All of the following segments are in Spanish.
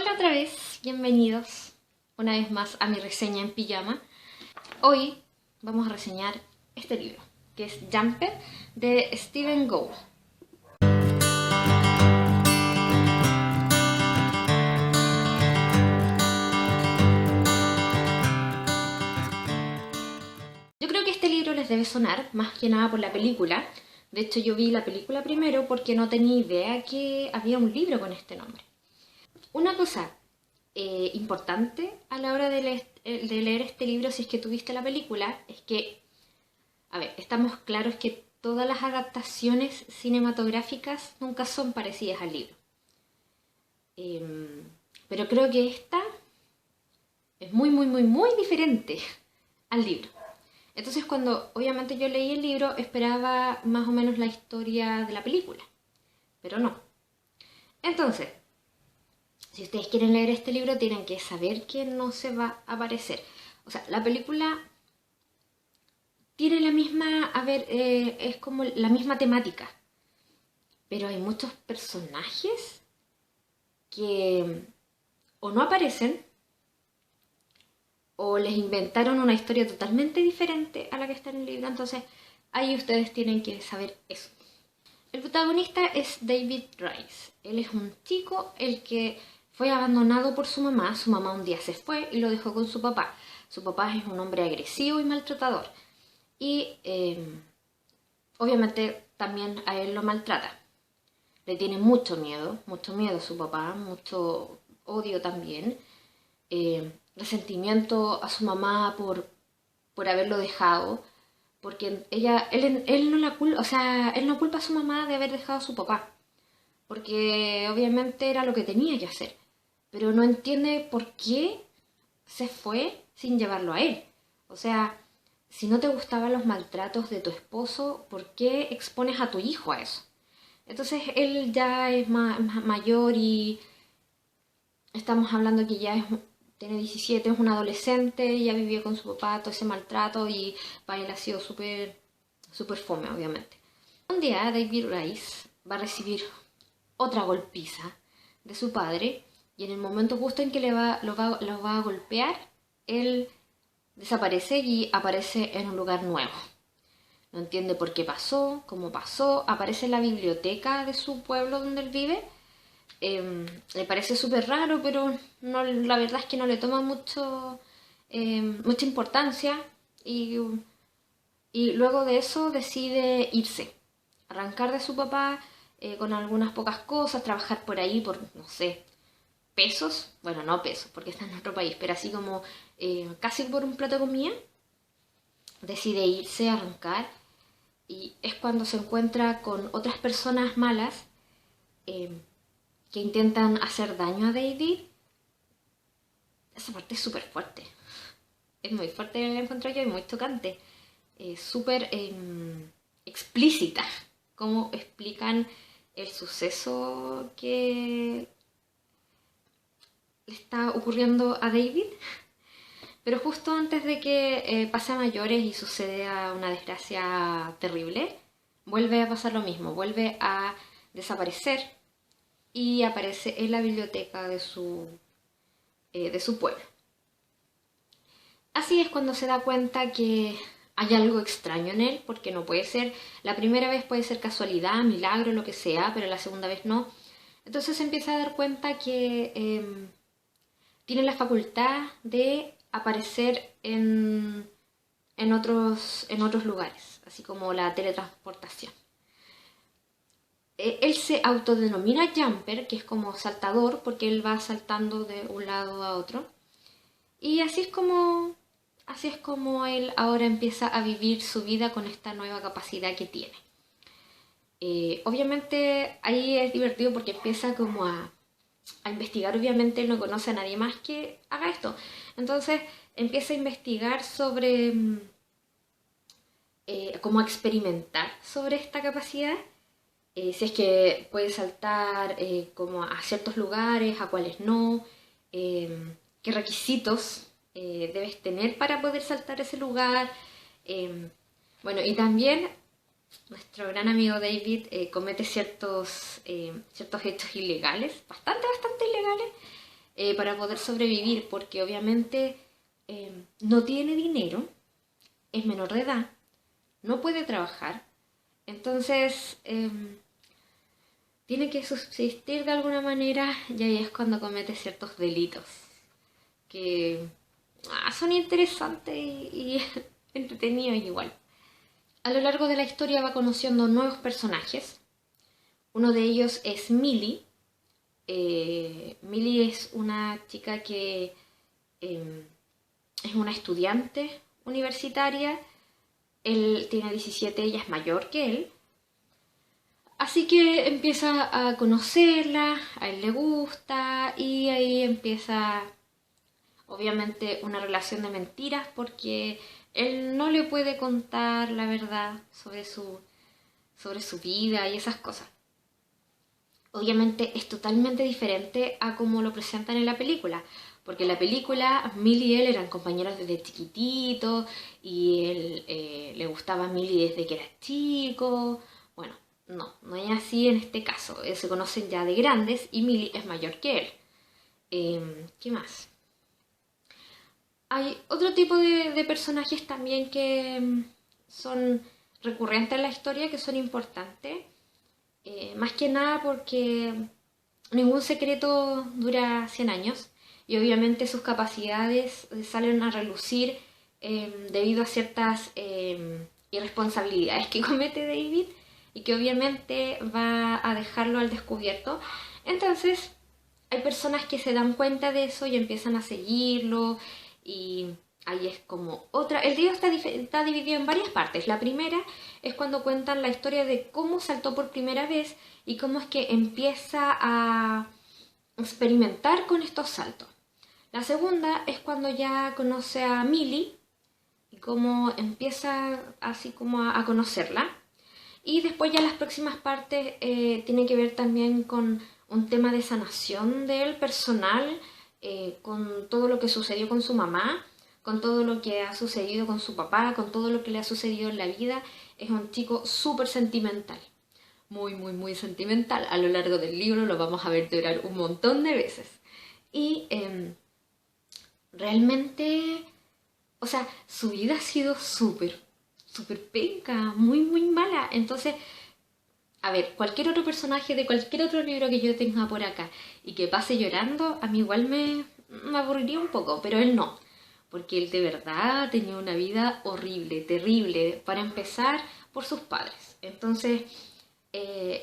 Hola otra vez, bienvenidos una vez más a mi reseña en pijama. Hoy vamos a reseñar este libro, que es Jumper, de Stephen Gould. Yo creo que este libro les debe sonar, más que nada por la película. De hecho, yo vi la película primero porque no tenía idea que había un libro con este nombre. Una cosa importante a la hora de leer este libro, si es que tuviste la película, es que, a ver, estamos claros que todas las adaptaciones cinematográficas nunca son parecidas al libro. Pero creo que esta es muy diferente al libro. Entonces, cuando obviamente yo leí el libro, esperaba más o menos la historia de la película, pero no. Entonces, si ustedes quieren leer este libro, tienen que saber que no se va a parecer. O sea, la película tiene la misma, es como la misma temática, pero hay muchos personajes que o no aparecen o les inventaron una historia totalmente diferente a la que está en el libro. Entonces, ahí ustedes tienen que saber eso. El protagonista es David Rice. Él es un chico el que fue abandonado por su mamá. Su mamá un día se fue y lo dejó con su papá. Su papá es un hombre agresivo y maltratador. Y obviamente también a él lo maltrata. Le tiene mucho miedo a su papá, mucho odio también. Resentimiento a su mamá por haberlo dejado. Porque él no la culpa, o sea, él no culpa a su mamá de haber dejado a su papá. Porque obviamente era lo que tenía que hacer. Pero no entiende por qué se fue sin llevarlo a él. O sea, si no te gustaban los maltratos de tu esposo, ¿por qué expones a tu hijo a eso? Entonces él ya es mayor y estamos hablando que tiene 17, es un adolescente, ya vivió con su papá todo ese maltrato y para él ha sido súper fome, obviamente. Un día David Rice va a recibir otra golpiza de su padre y en el momento justo en que lo va a golpear, él desaparece y aparece en un lugar nuevo. No entiende por qué pasó, cómo pasó, aparece en la biblioteca de su pueblo donde él vive. Le parece súper raro, pero no, la verdad es que no le toma mucha importancia y luego de eso decide irse, arrancar de su papá con algunas pocas cosas, trabajar por ahí por, no sé, pesos, bueno, no pesos porque está en otro país, pero así como casi por un plato de comida, decide irse, arrancar y es cuando se encuentra con otras personas malas que intentan hacer daño a David. Esa parte es súper fuerte. Es muy fuerte, la encuentro yo, y muy tocante. Súper explícita. Cómo explican el suceso que le está ocurriendo a David. Pero justo antes de que pase a mayores y suceda una desgracia terrible, vuelve a pasar lo mismo. Vuelve a desaparecer y aparece en la biblioteca de su pueblo. Así es cuando se da cuenta que hay algo extraño en él, porque no puede ser, la primera vez puede ser casualidad, milagro, lo que sea, pero la segunda vez no. Entonces se empieza a dar cuenta que tiene la facultad de aparecer en otros lugares, así como la teletransportación. Él se autodenomina Jumper, que es como saltador, porque él va saltando de un lado a otro. Y así es como él ahora empieza a vivir su vida con esta nueva capacidad que tiene. Obviamente ahí es divertido porque empieza como a investigar. Obviamente él no conoce a nadie más que haga esto. Entonces empieza a investigar sobre cómo experimentar sobre esta capacidad. Si es que puedes saltar como a ciertos lugares, a cuáles no, qué requisitos debes tener para poder saltar a ese lugar. Bueno, y también nuestro gran amigo David comete ciertos hechos ilegales, bastante ilegales, para poder sobrevivir, porque obviamente no tiene dinero, es menor de edad, no puede trabajar, entonces tiene que subsistir de alguna manera y ahí es cuando comete ciertos delitos que son interesantes y entretenidos igual. A lo largo de la historia va conociendo nuevos personajes. Uno de ellos es Millie. Millie es una chica que es una estudiante universitaria. Él tiene 17, ella es mayor que él. Así que empieza a conocerla, a él le gusta y ahí empieza obviamente una relación de mentiras porque él no le puede contar la verdad sobre su vida y esas cosas. Obviamente es totalmente diferente a como lo presentan en la película, porque en la película Millie y él eran compañeros desde chiquititos y él le gustaba a Millie desde que era chico. Bueno, no es así en este caso. Se conocen ya de grandes y Millie es mayor que él. ¿Qué más? Hay otro tipo de personajes también que son recurrentes en la historia, que son importantes. Más que nada porque ningún secreto dura 100 años y obviamente sus capacidades salen a relucir debido a ciertas irresponsabilidades que comete David y que obviamente va a dejarlo al descubierto. Entonces hay personas que se dan cuenta de eso y empiezan a seguirlo y ahí es como otra. El libro está dividido en varias partes. La primera es cuando cuentan la historia de cómo saltó por primera vez y cómo es que empieza a experimentar con estos saltos. La segunda es cuando ya conoce a Millie y cómo empieza así como a conocerla. Y después ya las próximas partes tienen que ver también con un tema de sanación de él personal, con todo lo que sucedió con su mamá, con todo lo que ha sucedido con su papá, con todo lo que le ha sucedido en la vida. Es un chico súper sentimental, muy, muy, muy sentimental. A lo largo del libro lo vamos a ver llorar un montón de veces. Y realmente, o sea, su vida ha sido súper, súper penca, muy, muy mala. Entonces, a ver, cualquier otro personaje de cualquier otro libro que yo tenga por acá y que pase llorando, a mí igual me aburriría un poco, pero él no. Porque él de verdad tenía una vida horrible, terrible, para empezar por sus padres. Entonces,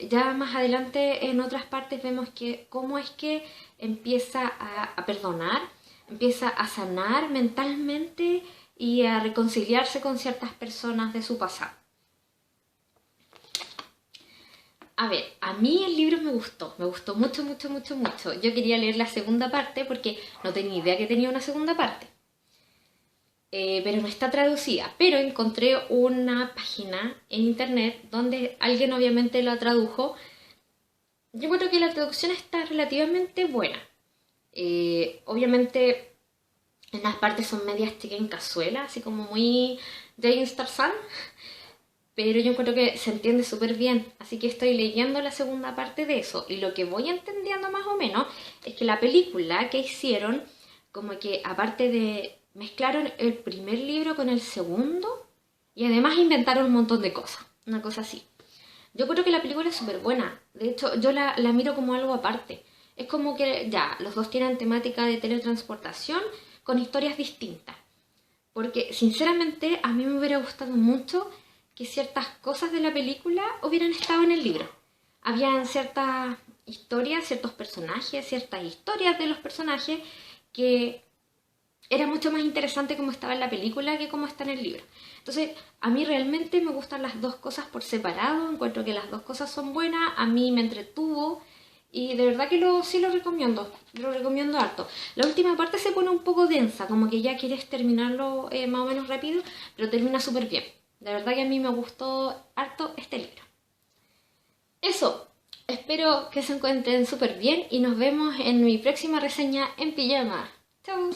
ya más adelante en otras partes vemos que cómo es que empieza a perdonar, empieza a sanar mentalmente y a reconciliarse con ciertas personas de su pasado. A ver, a mí el libro me gustó mucho, mucho, mucho, mucho. Yo quería leer la segunda parte porque no tenía idea que tenía una segunda parte. Pero no está traducida. Pero encontré una página en internet donde alguien obviamente la tradujo. Yo creo que la traducción está relativamente buena. Obviamente en las partes son medias chicken cazuela, así como muy James Tarzan. Pero yo encuentro que se entiende súper bien, así que estoy leyendo la segunda parte de eso. Y lo que voy entendiendo más o menos es que la película que hicieron, como que aparte de mezclaron el primer libro con el segundo y además inventaron un montón de cosas, una cosa así. Yo creo que la película es súper buena, de hecho yo la miro como algo aparte. Es como que ya, los dos tienen temática de teletransportación con historias distintas. Porque sinceramente a mí me hubiera gustado mucho que ciertas cosas de la película hubieran estado en el libro. Habían ciertas historias, ciertos personajes, ciertas historias de los personajes que era mucho más interesante como estaba en la película que como está en el libro. Entonces, a mí realmente me gustan las dos cosas por separado, encuentro que las dos cosas son buenas, a mí me entretuvo y de verdad que sí lo recomiendo harto. La última parte se pone un poco densa, como que ya quieres terminarlo más o menos rápido, pero termina súper bien. De verdad que a mí me gustó harto este libro. Eso, espero que se encuentren súper bien y nos vemos en mi próxima reseña en pijama. Chau.